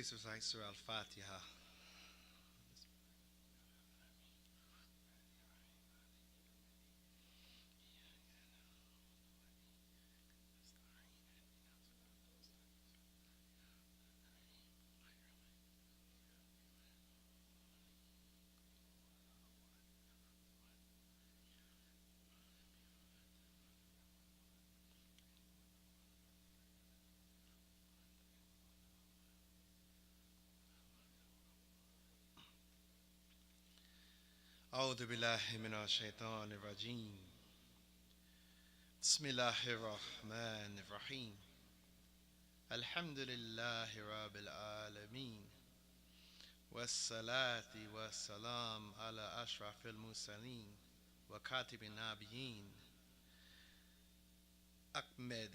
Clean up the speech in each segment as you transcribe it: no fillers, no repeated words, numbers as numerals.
Please recite Surah Al-Fatiha. أعوذ بالله من الشيطان الرجيم. بسم الله الرحمن الرحيم. الحمد لله رب العالمين والصلاة والسلام على أشرف المرسلين وكاتب النبيين أحمد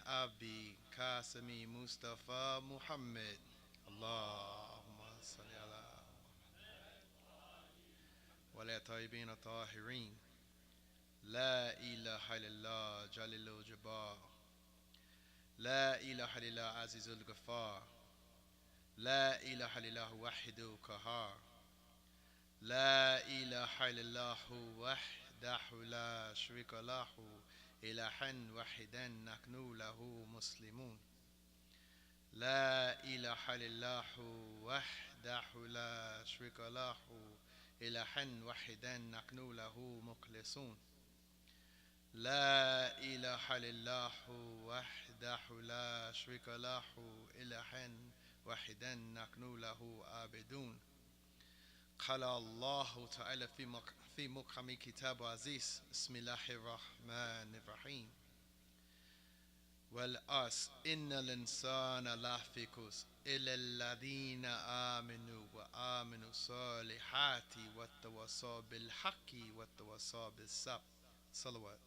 أبي قاسمي مصطفى محمد. اللهم صل على ولا طيبين الطاهرين. لا إله إلا الله جليل الجبار. لا إله إلا الله عزيز الغفار. لا إله إلا الله وحده القهار. لا إله إلا الله وحده لا شريك له إلها واحدا نحن له مسلمون. لا إله إلا الله وحده لا شريك له إلها واحدا نحن له مخلصون. لا إله إلا الله وحده لا شريك له إلها واحدا نحن له عابدون. قال الله تعالى في محكم كتاب عزيز. بسم الله الرحمن الرحيم. والعصر إن الإنسان لفي خسر إلا الذين آمنوا وآمنوا الصالحات وتواصوا بالحق وتواصوا بالصبر. صلوات.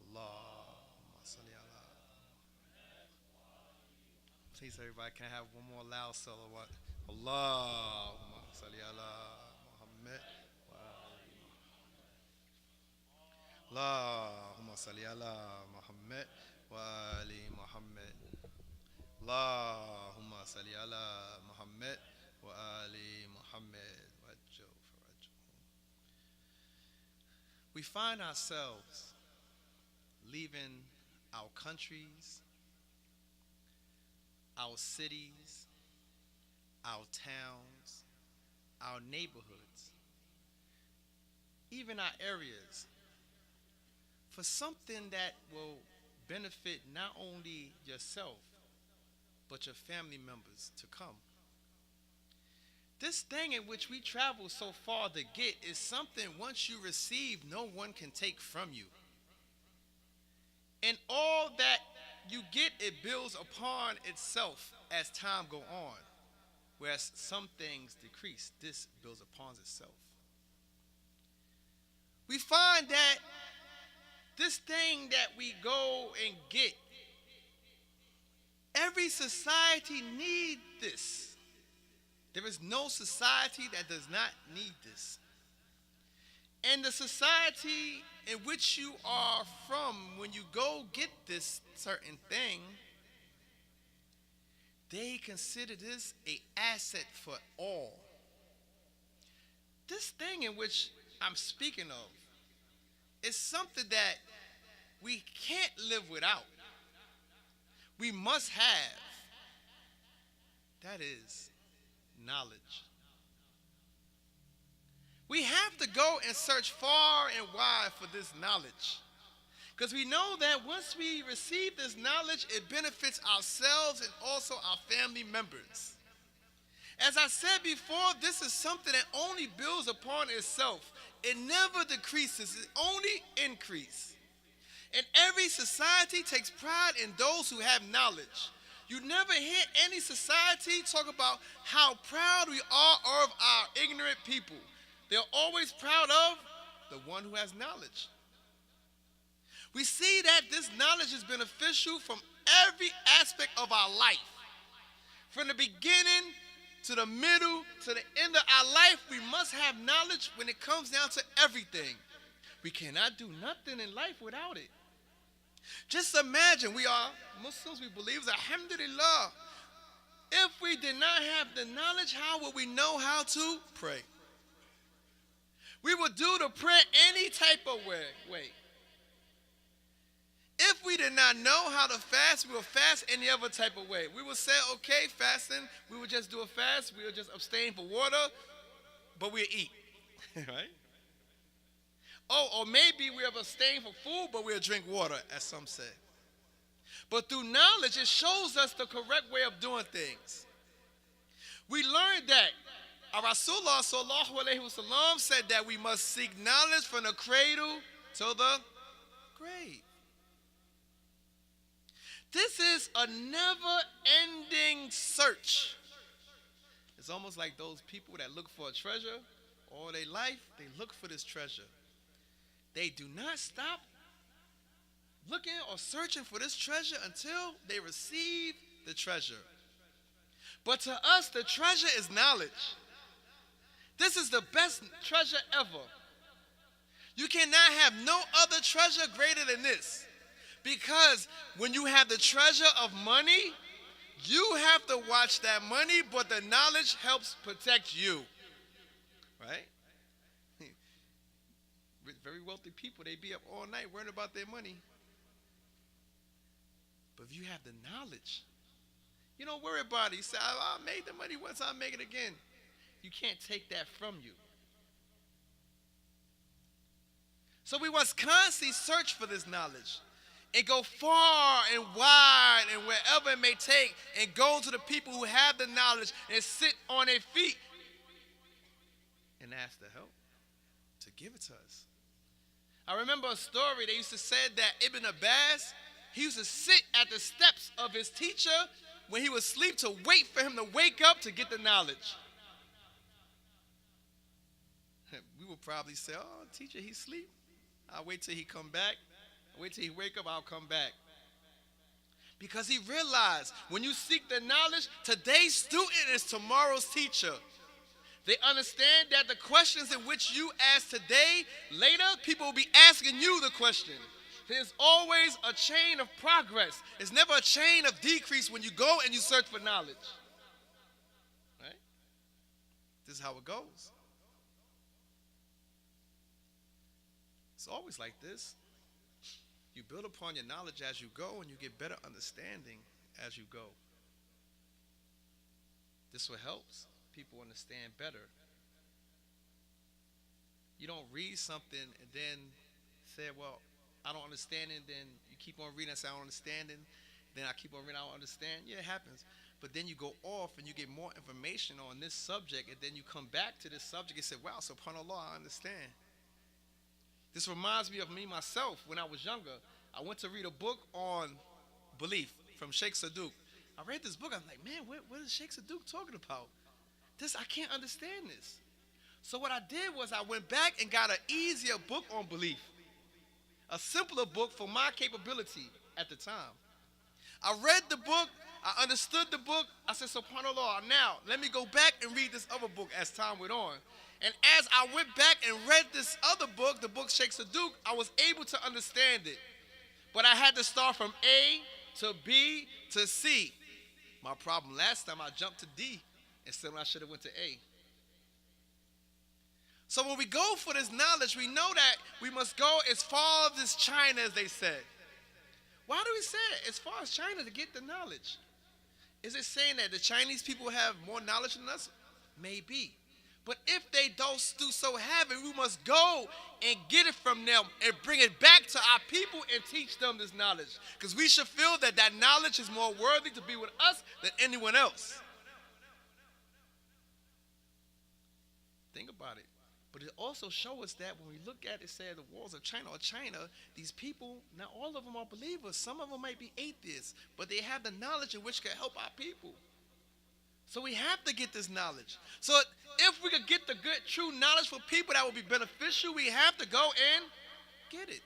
اللهم صل على. Please, everybody, can I have one more loud salawat? Allahumma salli ala Muhammad. Allahumma salli ala Muhammad wa ali Muhammad. Allahumma salli ala Muhammad wa ali Muhammad. We find ourselves leaving our countries, our cities, our towns, our neighborhoods, even our areas, for something that will benefit not only yourself, but your family members to come. This thing in which we travel so far to get is something once you receive, no one can take from you. And all that you get, it builds upon itself as time go on. Whereas some things decrease, this builds upon itself. We find that this thing that we go and get, every society needs this. There is no society that does not need this. And the society in which you are from, when you go get this certain thing, they consider this an asset for all. This thing in which I'm speaking of is something that we can't live without. We must have. That is knowledge. We have to go and search far and wide for this knowledge. Because we know that once we receive this knowledge, it benefits ourselves and also our family members. As I said before, this is something that only builds upon itself. It never decreases, it only increases. And every society takes pride in those who have knowledge. You never hear any society talk about how proud we are of our ignorant people. They're always proud of the one who has knowledge. We see that this knowledge is beneficial from every aspect of our life. From the beginning to the middle to the end of our life, we must have knowledge when it comes down to everything. We cannot do nothing in life without it. Just imagine, we are Muslims, we believe, alhamdulillah. If we did not have the knowledge, how would we know how to pray? We would do the prayer any type of way. If we did not know how to fast, we would fast any other type of way. We would say, okay, fasting, we would just do a fast, we would just abstain for water, but we'll eat, right? Oh, or maybe we have abstained for food, but we'll drink water, as some say. But through knowledge, it shows us the correct way of doing things. We learned that our Rasulullah sallallahu alaihi wasallam said that we must seek knowledge from the cradle to the grave. This is a never-ending search. It's almost like those people that look for a treasure all their life. They look for this treasure. They do not stop looking or searching for this treasure until they receive the treasure. But to us, the treasure is knowledge. This is the best treasure ever. You cannot have no other treasure greater than this. Because when you have the treasure of money, you have to watch that money, but the knowledge helps protect you. Right? Very wealthy people, they be up all night worrying about their money. But if you have the knowledge, you don't worry about it. You say, I made the money once, I'll make it again. You can't take that from you. So we must constantly search for this knowledge and go far and wide and wherever it may take and go to the people who have the knowledge and sit on their feet and ask the help to give it to us. I remember a story. They used to say that Ibn Abbas, he used to sit at the steps of his teacher when he was asleep to wait for him to wake up to get the knowledge. We would probably say, oh, teacher, he's asleep. I'll wait till he come back. I'll wait till he wake up, I'll come back. Because he realized when you seek the knowledge, today's student is tomorrow's teacher. They understand that the questions in which you ask today, later, people will be asking you the question. There's always a chain of progress. It's never a chain of decrease when you go and you search for knowledge. Right? This is how it goes. It's always like this. You build upon your knowledge as you go, and you get better understanding as you go. This will help people understand better. You don't read something and then say, well, I don't understand it. Then you keep on reading and say, I don't understand it. Then I keep on reading, I don't understand. Yeah, it happens. But then you go off and you get more information on this subject, and then you come back to this subject and say, wow, subhanAllah, I understand. This reminds me of me myself when I was younger. I went to read a book on belief from Shaykh Saed. I read this book. I'm like, man, what is Shaykh Saed talking about? I can't understand this. So what I did was I went back and got an easier book on belief. A simpler book for my capability at the time. I read the book. I understood the book. I said, subhanAllah, now let me go back and read this other book as time went on. And as I went back and read this other book, the book Shaykh Saed, I was able to understand it. But I had to start from A to B to C. My problem last time, I jumped to D instead when I should have went to A. So when we go for this knowledge, we know that we must go as far as China, as they said. Why do we say it? As far as China to get the knowledge? Is it saying that the Chinese people have more knowledge than us? Maybe. But if they don't do so have it, we must go and get it from them and bring it back to our people and teach them this knowledge. Because we should feel that that knowledge is more worthy to be with us than anyone else. Think about it. But it also shows us that when we look at it, say the walls of China, these people, not all of them are believers. Some of them might be atheists, but they have the knowledge in which can help our people. So we have to get this knowledge. So if we could get the good, true knowledge for people that will be beneficial, we have to go and get it.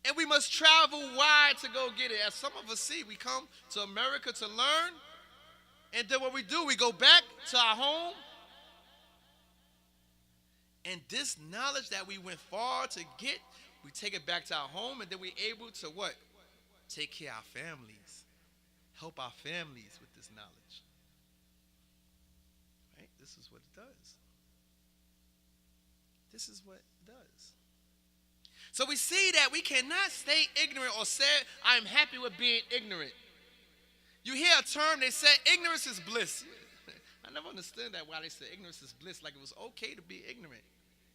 And we must travel wide to go get it. As some of us see, we come to America to learn, and then what we do, we go back to our home. And this knowledge that we went far to get, we take it back to our home, and then we're able to what? Take care of our families. help our families with this knowledge. Right? This is what it does. This is what it does. So we see that we cannot stay ignorant or say, I'm happy with being ignorant. You hear a term, they say ignorance is bliss. I never understood that, why they say ignorance is bliss, like it was okay to be ignorant.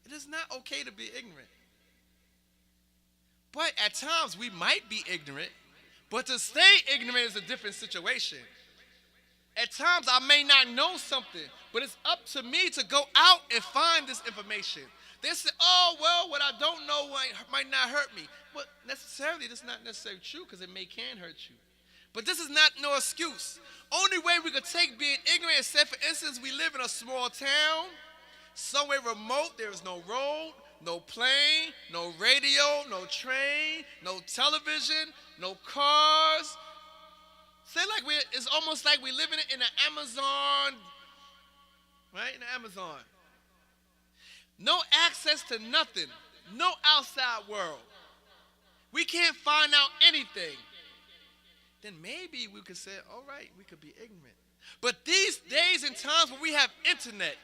It is not okay to be ignorant. But at times we might be ignorant, but to stay ignorant is a different situation. At times I may not know something, but it's up to me to go out and find this information. They say, oh, well, what I don't know might not hurt me. But necessarily, that's not necessarily true, because it can hurt you. But this is not no excuse. Only way we could take being ignorant is, say, for instance, we live in a small town, somewhere remote, there is no road, no plane, no radio, no train, no television, no cars. Say like it's almost like we're living in the Amazon, right? In the Amazon. No access to nothing. No outside world. We can't find out anything. Then maybe we could say, all right, we could be ignorant. But these days and times when we have internet,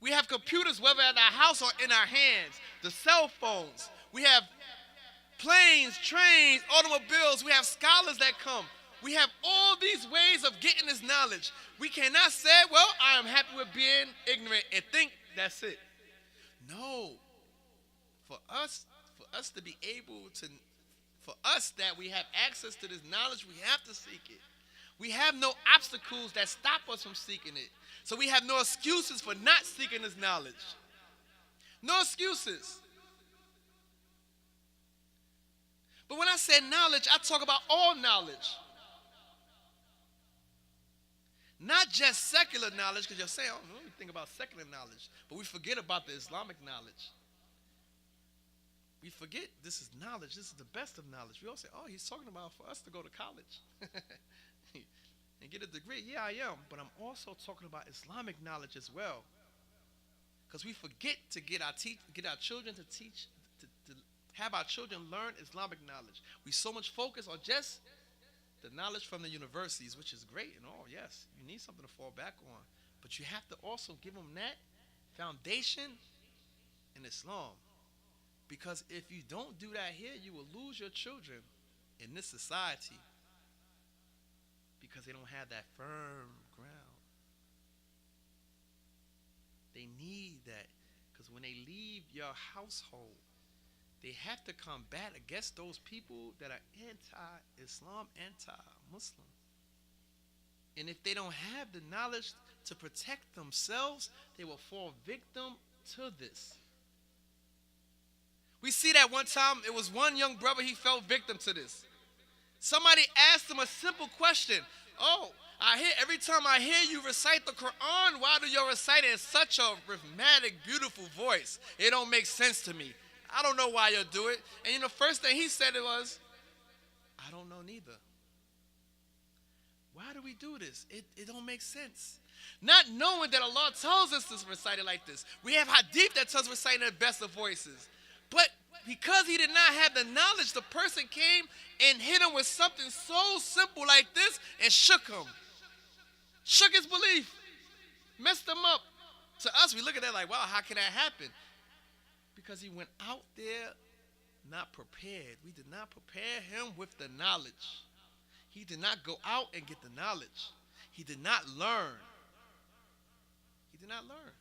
we have computers, whether at our house or in our hands, the cell phones, we have planes, trains, automobiles, we have scholars that come. We have all these ways of getting this knowledge. We cannot say, well, I am happy with being ignorant and think that's it. No. For us to be able to, for us that we have access to this knowledge, we have to seek it. We have no obstacles that stop us from seeking it. So we have no excuses for not seeking this knowledge. No excuses. But when I say knowledge, I talk about all knowledge. Not just secular knowledge, because you're saying, oh, we think about secular knowledge, but we forget about the Islamic knowledge. We forget this is knowledge. This is the best of knowledge. We all say, oh, he's talking about for us to go to college and get a degree. Yeah, I am, but I'm also talking about Islamic knowledge as well, because we forget to get our children to teach, to have our children learn Islamic knowledge. We so much focus on just the knowledge from the universities, which is great and all, yes. You need something to fall back on. But you have to also give them that foundation in Islam. Because if you don't do that here, you will lose your children in this society. Because they don't have that firm ground. They need that. Because when they leave your household, they have to combat against those people that are anti-Islam, anti-Muslim. And if they don't have the knowledge to protect themselves, they will fall victim to this. We see that one time, it was one young brother, he fell victim to this. Somebody asked him a simple question. Oh, every time I hear you recite the Quran, why do you recite it in such a rhythmic, beautiful voice? It don't make sense to me. I don't know why you do it. And the first thing he said was, I don't know neither. Why do we do this? It don't make sense. Not knowing that Allah tells us to recite it like this. We have hadith that tells us recite in the best of voices. But because he did not have the knowledge, the person came and hit him with something so simple like this and shook him. Shook his belief. Messed him up. To us, we look at that like, wow, how can that happen? Because he went out there not prepared. We did not prepare him with the knowledge. He did not go out and get the knowledge. He did not learn. He did not learn.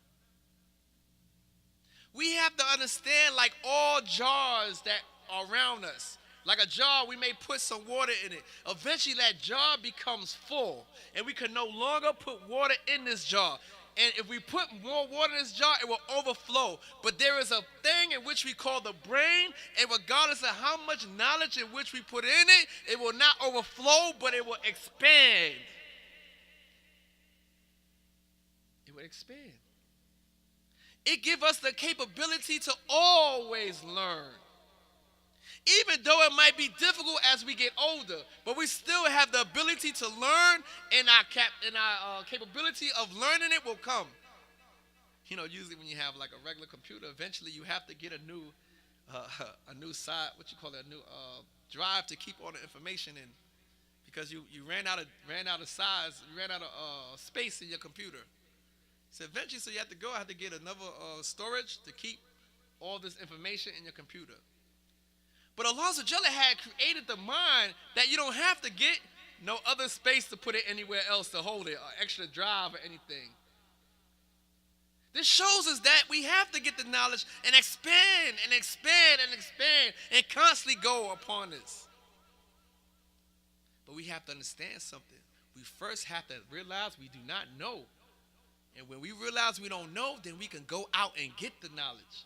We have to understand, like all jars that are around us, like a jar, we may put some water in it. Eventually that jar becomes full, and we can no longer put water in this jar. And if we put more water in this jar, it will overflow. But there is a thing in which we call the brain, and regardless of how much knowledge in which we put in it, it will not overflow, but it will expand. It will expand. It gives us the capability to always learn. Even though it might be difficult as we get older, but we still have the ability to learn, and our capability of learning it will come. Usually when you have like a regular computer, eventually you have to get a new drive to keep all the information in, because you ran out of size, you ran out of space in your computer. So eventually, so you have to get another storage to keep all this information in your computer. But Allah had created the mind that you don't have to get no other space to put it anywhere else to hold it, or extra drive or anything. This shows us that we have to get the knowledge and expand and expand and expand and constantly go upon this. But we have to understand something. We first have to realize we do not know. And when we realize we don't know, then we can go out and get the knowledge.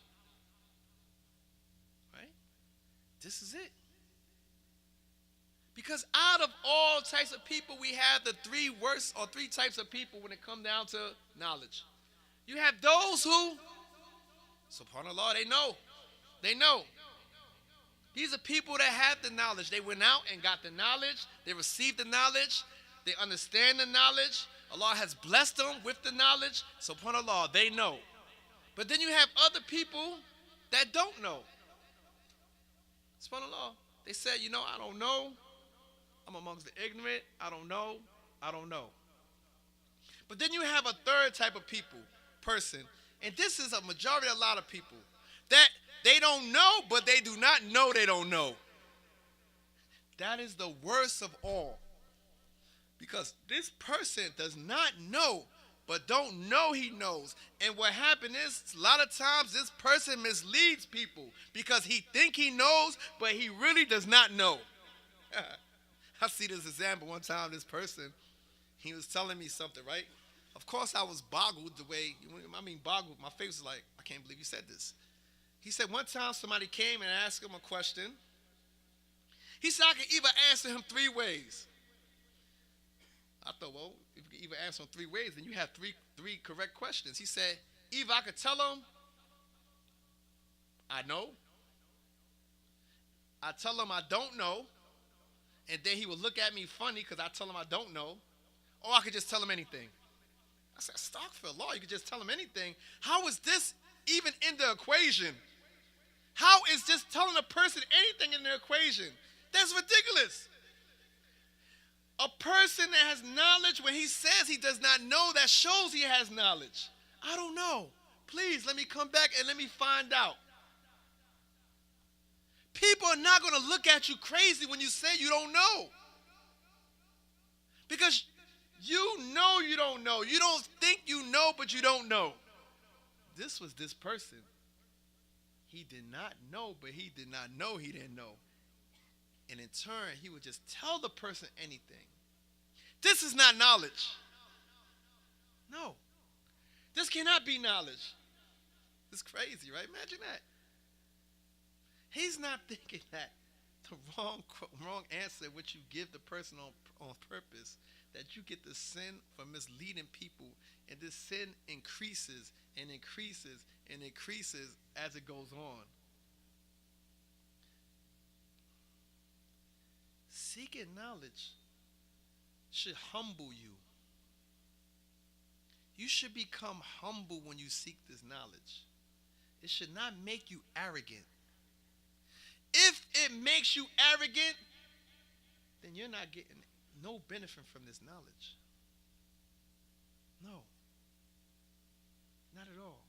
Right? This is it. Because out of all types of people, we have the three types of people when it comes down to knowledge. You have those who, subhanAllah, they know. They know. These are people that have the knowledge. They went out and got the knowledge. They received the knowledge. They understand the knowledge. Allah has blessed them with the knowledge. SubhanAllah, they know. But then you have other people that don't know. SubhanAllah, they said, I don't know. I'm amongst the ignorant. I don't know. I don't know. But then you have a third type of person, and this is a majority of a lot of people, that they don't know, but they do not know they don't know. That is the worst of all. Because this person does not know, but don't know he knows. And what happened is, a lot of times this person misleads people because he think he knows, but he really does not know. I see this example one time. This person, he was telling me something, right? Of course, I was boggled the way, boggled. My face was like, I can't believe you said this. He said one time somebody came and asked him a question. He said, I can either answer him 3 ways. I thought, well, if you can either answer him 3 ways, then you have three correct questions. He said, either I could tell him I know, I tell him I don't know, and then he would look at me funny because I tell him I don't know, or I could just tell him anything. I said, astaghfirullah, you could just tell him anything. How is this even in the equation? How is just telling a person anything in the equation? That's ridiculous. A person that has knowledge, when he says he does not know, that shows he has knowledge. I don't know. Please, let me come back and let me find out. People are not going to look at you crazy when you say you don't know. Because you know you don't know. You don't think you know, but you don't know. This was this person. He did not know, but he did not know he didn't know. And in turn, he would just tell the person anything. This is not knowledge. No. This cannot be knowledge. It's crazy, right? Imagine that. He's not thinking that the wrong answer, which you give the person on purpose, that you get the sin for misleading people, and this sin increases and increases and increases as it goes on. Seeking knowledge should humble you. You should become humble when you seek this knowledge. It should not make you arrogant. If it makes you arrogant, then you're not getting no benefit from this knowledge. No. Not at all.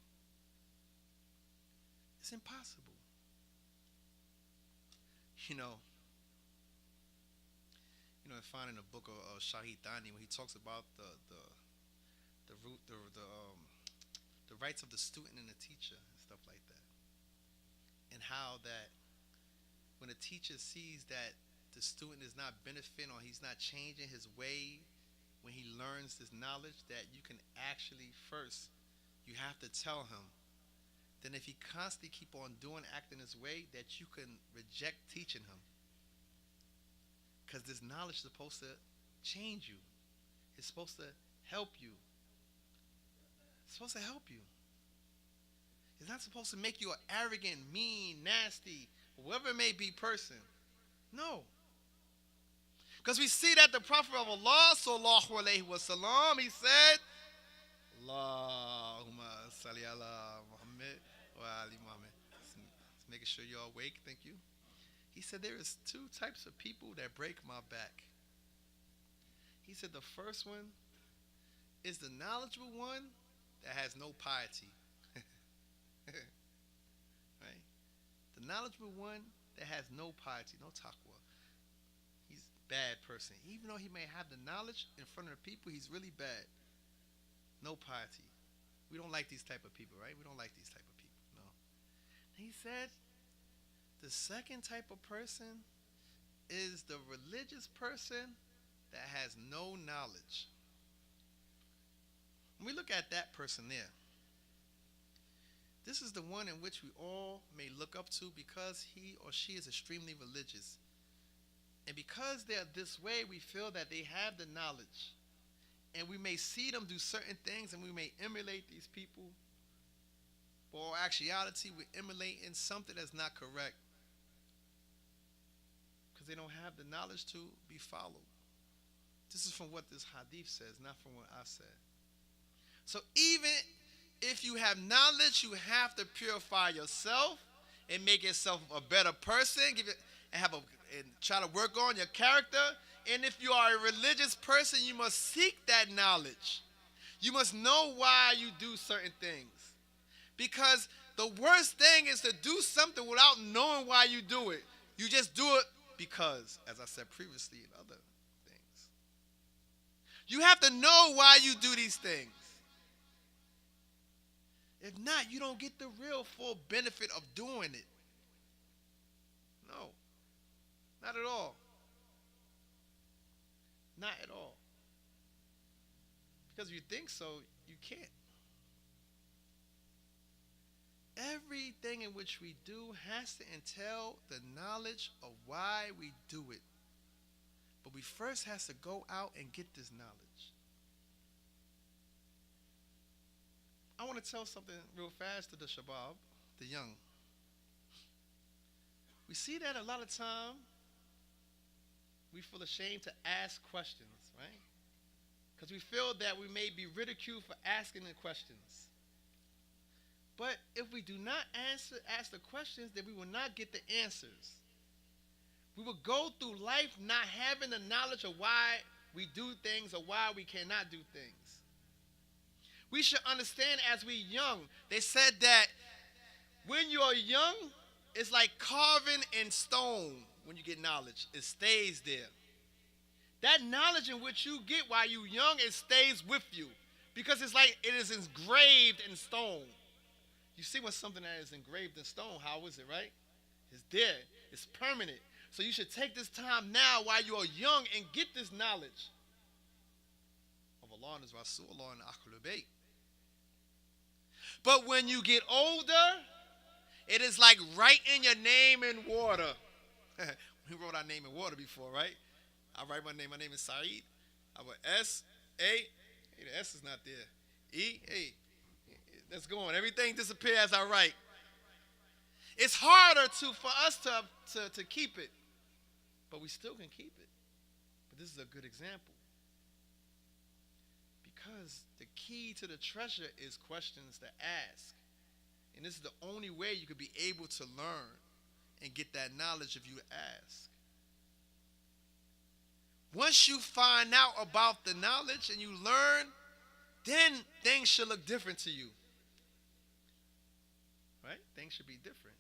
It's impossible. Finding a book of Shaykh Saed when he talks about the rights of the student and the teacher and stuff like that, and how that when a teacher sees that the student is not benefiting or he's not changing his way when he learns this knowledge, that you can actually first, you have to tell him. Then if he constantly keep on acting this way, that you can reject teaching him. Because this knowledge is supposed to change you. It's supposed to help you. It's supposed to help you. It's not supposed to make you an arrogant, mean, nasty, whoever it may be person. No. Because we see that the Prophet of Allah, sallallahu alayhi wa sallam, he said, Allahumma salli ala Muhammad wa ali Muhammad. Just making sure you're awake. Thank you. He said there is 2 types of people that break my back. He said the first one is the knowledgeable one that has no piety. Right? The knowledgeable one that has no piety, no taqwa. He's a bad person. Even though he may have the knowledge in front of the people, he's really bad. No piety. We don't like these type of people, right? We don't like these type of people. No. He said the second type of person is the religious person that has no knowledge. When we look at that person there, this is the one in which we all may look up to because he or she is extremely religious. And because they're this way, we feel that they have the knowledge. And we may see them do certain things and we may emulate these people. But in actuality, we emulate in something that's not correct. Because they don't have the knowledge to be followed. This is from what this hadith says, not from what I said. So even if you have knowledge, you have to purify yourself and make yourself a better person. And try to work on your character. And if you are a religious person, you must seek that knowledge. You must know why you do certain things. Because the worst thing is to do something without knowing why you do it. You just do it because, as I said previously in other things. You have to know why you do these things. If not, you don't get the real full benefit of doing it. No. Not at all. Not at all. Because if you think so, you can't. Everything in which we do has to entail the knowledge of why we do it. But we first has to go out and get this knowledge. I want to tell something real fast to the shabab, the young. We see that a lot of time we feel ashamed to ask questions, right? Because we feel that we may be ridiculed for asking the questions. But if we do not ask the questions, then we will not get the answers. We will go through life not having the knowledge of why we do things or why we cannot do things. We should understand as we're young, they said that when you are young, it's like carving in stone when you get knowledge. It stays there. That knowledge in which you get while you're young, it stays with you. Because it's like it is engraved in stone. You see when something that is engraved in stone, how is it, right? It's there. It's permanent. So you should take this time now while you are young and get this knowledge of Allah and His Rasulullah and Ahlul Bayt. But when you get older, it is like writing your name in water. We wrote our name in water before, right? I write my name. My name is Saeed. I wrote S-A. Hey, the S is not there. E. Hey, that's going. Everything disappears as I write. It's harder for us to keep it, but we still can keep it. But this is a good example. Because the key to the treasure is questions to ask. And this is the only way you could be able to learn and get that knowledge if you ask. Once you find out about the knowledge and you learn, then things should look different to you. Right? Things should be different.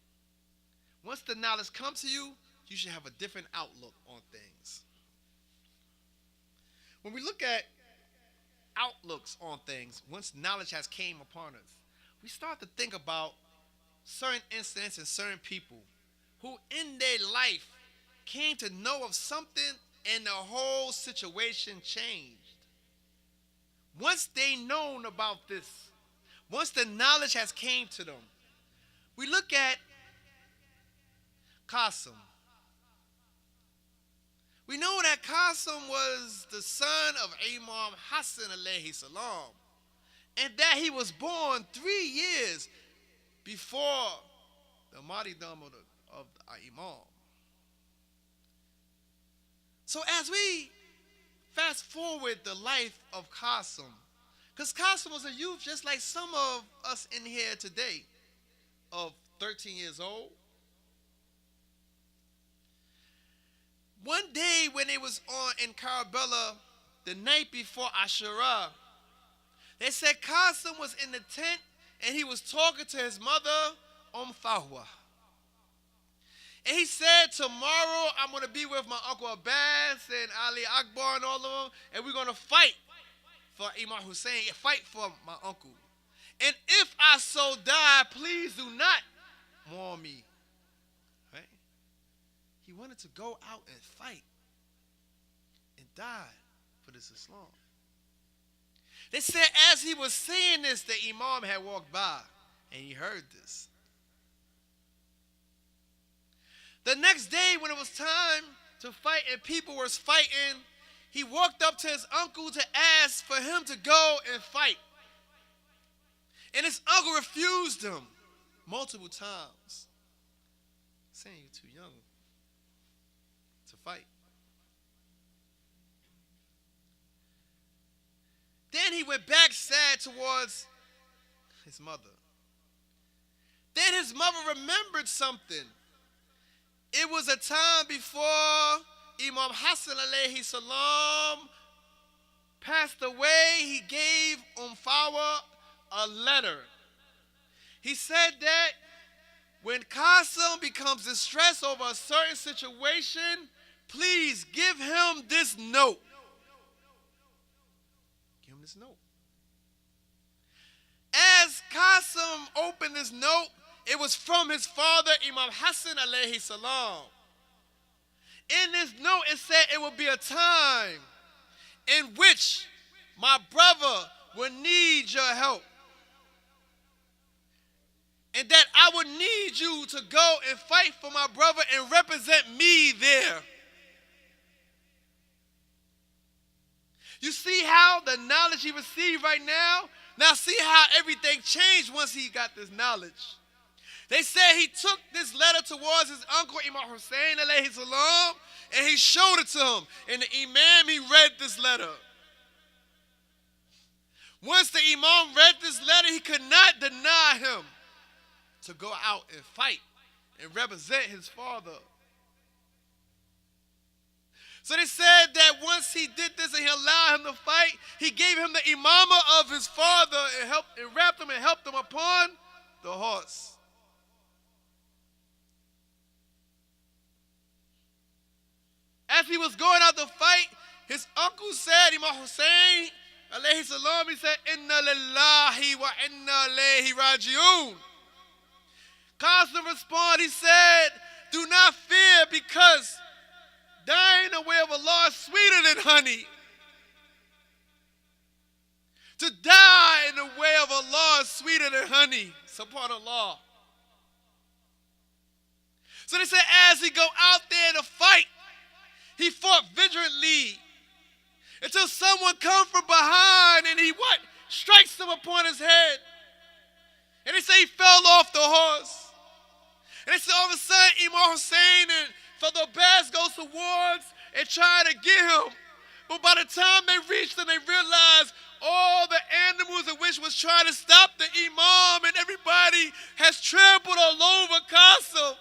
Once the knowledge comes to you, you should have a different outlook on things. When we look at outlooks on things, once knowledge has came upon us, we start to think about certain incidents and certain people who in their life came to know of something and the whole situation changed. Once they known about this, once the knowledge has came to them, we look at Qasim. We know that Qasim was the son of Imam Hassan alayhi salam, and that he was born 3 years before the martyrdom of the Imam. So as we fast forward the life of Qasim, because Qasim was a youth just like some of us in here today, of 13 years old. One day when it was on in Karbala, the night before Ashura, they said Qasim was in the tent and he was talking to his mother, Fahwa. And he said, tomorrow I'm going to be with my Uncle Abbas and Ali Akbar and all of them, and we're going to fight for Imam Hussein, fight for my uncle. And if I so die, please do not mourn me. Right? He wanted to go out and fight and die for this Islam. They said as he was saying this, the Imam had walked by and he heard this. The next day when it was time to fight and people were fighting, he walked up to his uncle to ask for him to go and fight. And his uncle refused him multiple times, saying you're too young to fight. Then he went back sad towards his mother. Then his mother remembered something. It was a time before Imam Hassan alayhi salam passed away. He gave Fawa a letter. He said that when Qasim becomes distressed over a certain situation, please give him this note. Give him this note. As Qasim opened this note, it was from his father, Imam Hassan alayhi salam. In this note, it said it would be a time in which my brother would need your help. And that I would need you to go and fight for my brother and represent me there. You see how the knowledge he received right now? Now see how everything changed once he got this knowledge. They said he took this letter towards his uncle Imam Hussein alayhi salam and he showed it to him. And the Imam, he read this letter. Once the Imam read this letter, he could not deny him to go out and fight and represent his father. So they said that once he did this and he allowed him to fight, he gave him the imama of his father and wrapped him and helped him upon the horse. As he was going out to fight, his uncle said, Imam Hussein alayhi salam, he said, Inna lillahi wa inna ilayhi raji'un. Qasim responded, he said, do not fear because dying in the way of Allah is sweeter than honey. To die in the way of Allah is sweeter than honey. Subhanallah. So they said as he go out there to fight, he fought vigilantly until someone come from behind and he what? Strikes him upon his head. And they say he fell off the horse. And they said all of a sudden Imam Hussein and Father Abbas goes towards and try to get him. But by the time they reached him, they realized all the animals in which was trying to stop the Imam and everybody has trampled all over Qasim.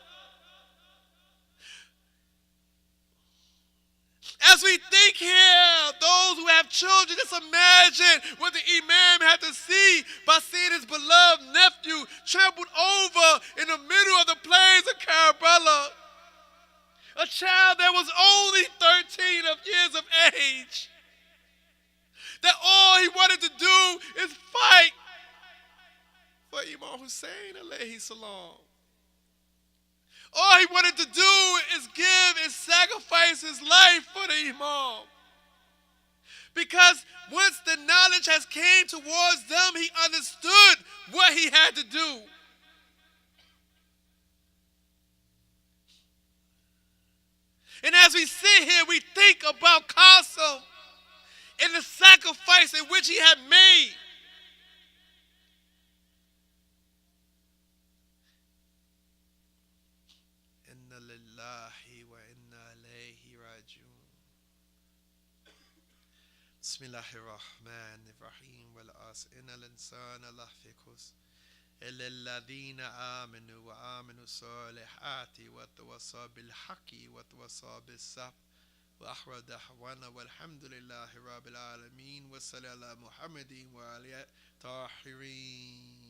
As we think here, those who have children, just imagine what the Imam had to see by seeing his beloved nephew trampled over in the middle of the plains of Karbala. A child that was only 13 years of age. That all he wanted to do is fight for Imam Hussein alayhi salam. All he wanted to do is give and sacrifice his life for the Imam. Because once the knowledge has came towards them, he understood what he had to do. And as we sit here, we think about Qasim and the sacrifice in which he had made. Inna lillahi wa inna ilayhi raji'un. Bismillahirrahmanirrahim. Wal asr innal insana lafi khusr إلا الذين آمنوا وآمنوا الصالحات وتواصوا بالحق وتواصوا بالصبر وأحوى دعوانا والحمد لله رب العالمين والصلاة على محمد وعلى طاهرين.